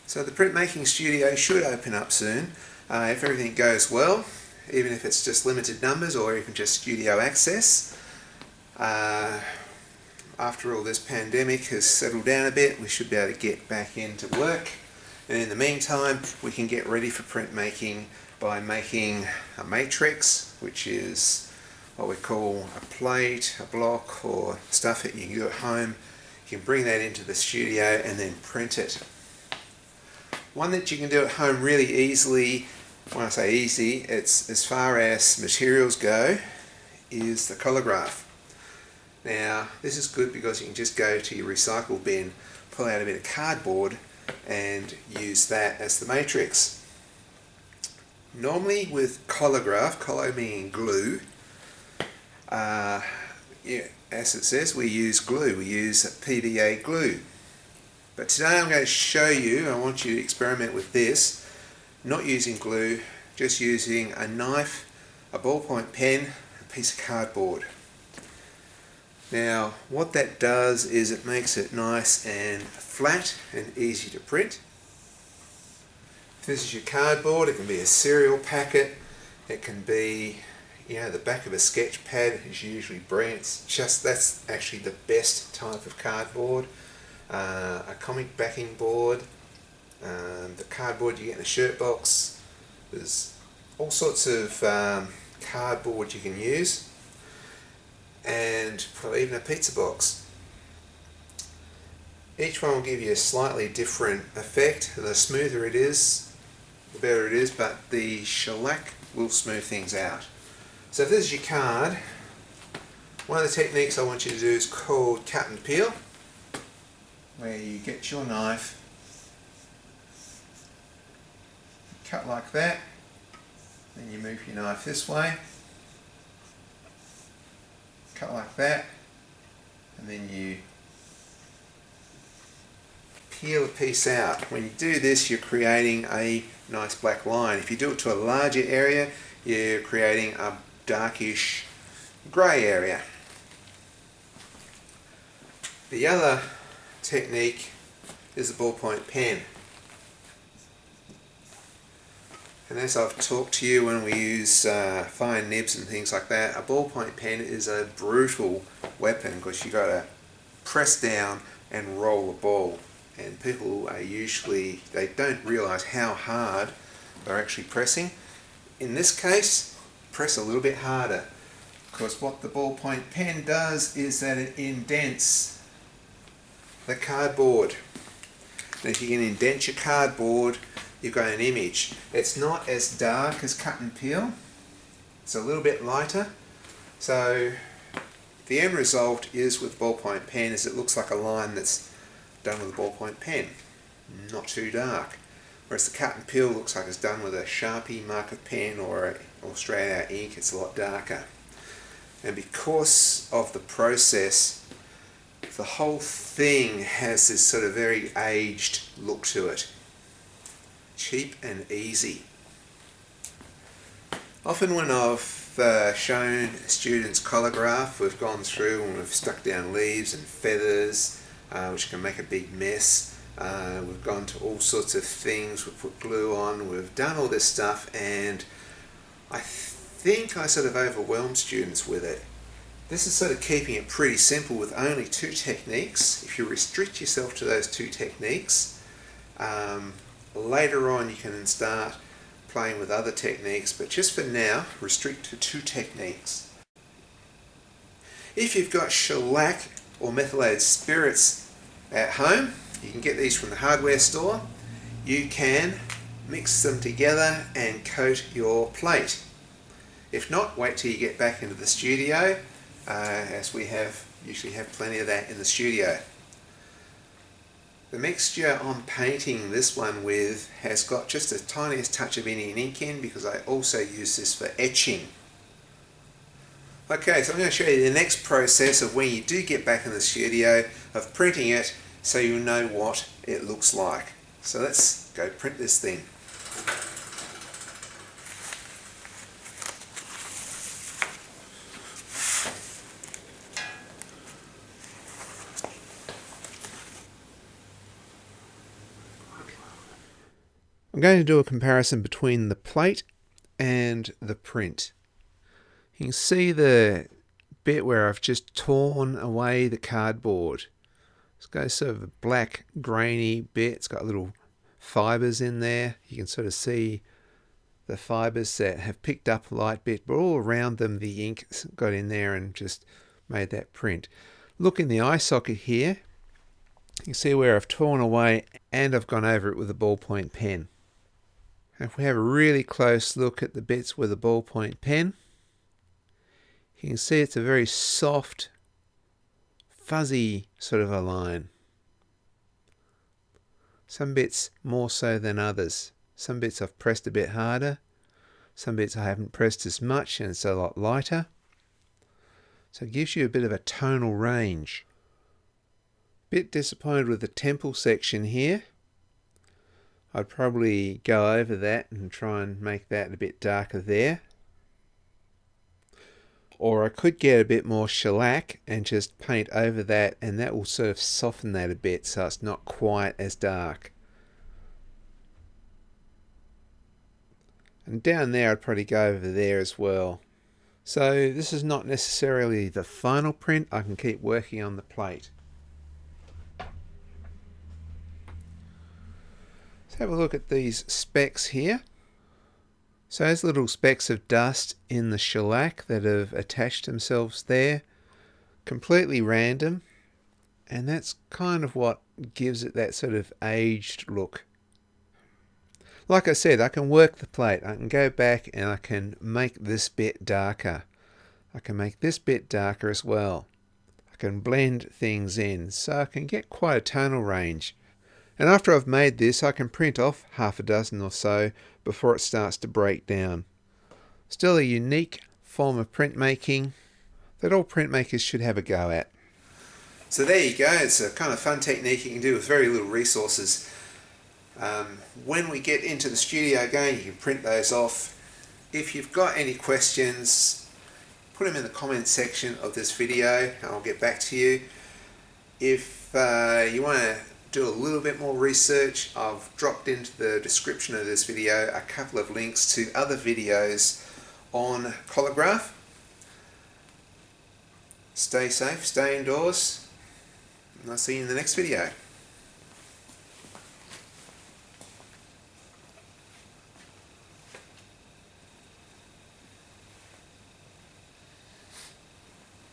So the printmaking studio should open up soon if everything goes well, even if it's just limited numbers or even just studio access. After all this pandemic has settled down a bit, we should be able to get back into work, and in the meantime we can get ready for printmaking by making a matrix, which is what we call a plate, a block, or stuff that you can do at home. You can bring that into the studio and then print it. One that you can do at home really easily, when I say easy, it's as far as materials go, is the Collograph. Now this is good because you can just go to your recycle bin, pull out a bit of cardboard and use that as the matrix. Normally with Collograph, collo meaning glue, as it says, we use glue, we use PVA glue. But today I'm going to show you, I want you to experiment with this, not using glue, just using a knife, a ballpoint pen, a piece of cardboard. Now what that does is it makes it nice and flat and easy to print. If this is your cardboard, it can be a cereal packet, it can be, the back of a sketch pad is usually brilliant. That's actually the best type of cardboard. A comic backing board, the cardboard you get in a shirt box. There's all sorts of cardboard you can use, and probably even a pizza box. Each one will give you a slightly different effect. The smoother it is, the better it is, but the shellac will smooth things out. So if this is your card, one of the techniques I want you to do is called cut and peel, where you get your knife, cut like that, then you move your knife this way, cut like that, and then you peel a piece out. When you do this, you're creating a nice black line. If you do it to a larger area, you're creating a darkish grey area. The other technique is the ballpoint pen. And as I've talked to you when we use fine nibs and things like that, a ballpoint pen is a brutal weapon because you've got to press down and roll the ball. And people are usually, they don't realise how hard they're actually pressing. In this case, press a little bit harder, because what the ballpoint pen does is that it indents the cardboard. And if you can indent your cardboard, you've got an image. It's not as dark as cut and peel, it's a little bit lighter. So the end result is with ballpoint pen is it looks like a line that's done with a ballpoint pen, not too dark. Whereas the cut and peel looks like it's done with a Sharpie marker pen or straight out ink, it's a lot darker. And because of the process, the whole thing has this sort of very aged look to it. Cheap and easy. Often when I've shown students Collograph, we've gone through and we've stuck down leaves and feathers, which can make a big mess. We've gone to all sorts of things, we've put glue on, we've done all this stuff, and I think I sort of overwhelmed students with it. This is sort of keeping it pretty simple with only two techniques. If you restrict yourself to those two techniques, later on you can start playing with other techniques, but just for now, restrict to two techniques. If you've got shellac or methylated spirits at home, you can get these from the hardware store. You can mix them together and coat your plate. If not, wait till you get back into the studio, as we usually have plenty of that in the studio. The mixture I'm painting this one with has got just the tiniest touch of Indian ink in, because I also use this for etching. Okay, so I'm going to show you the next process of when you do get back in the studio of printing it, so you know what it looks like. So let's go print this thing. I'm going to do a comparison between the plate and the print. You can see the bit where I've just torn away the cardboard. It's got sort of a black grainy bit. It's got little fibres in there. You can sort of see the fibres that have picked up a light bit, but all around them the ink got in there and just made that print. Look in the eye socket here. You can see where I've torn away and I've gone over it with a ballpoint pen. If we have a really close look at the bits with a ballpoint pen, you can see it's a very soft, fuzzy sort of a line. Some bits more so than others. Some bits I've pressed a bit harder. Some bits I haven't pressed as much and it's a lot lighter. So it gives you a bit of a tonal range. Bit disappointed with the temple section here. I'd probably go over that and try and make that a bit darker there. Or I could get a bit more shellac and just paint over that, and that will sort of soften that a bit so it's not quite as dark. And down there I'd probably go over there as well. So this is not necessarily the final print. I can keep working on the plate. Let's have a look at these specks here. So those little specks of dust in the shellac that have attached themselves there, completely random, and that's kind of what gives it that sort of aged look. Like I said, I can work the plate. I can go back and I can make this bit darker. I can make this bit darker as well. I can blend things in, so I can get quite a tonal range. And after I've made this, I can print off half a dozen or so before it starts to break down. Still a unique form of printmaking that all printmakers should have a go at. So there you go. It's a kind of fun technique you can do with very little resources. When we get into the studio again, you can print those off. If you've got any questions, put them in the comments section of this video and I'll get back to you. If you want to do a little bit more research, I've dropped into the description of this video a couple of links to other videos on Collograph. Stay safe, stay indoors, and I'll see you in the next video.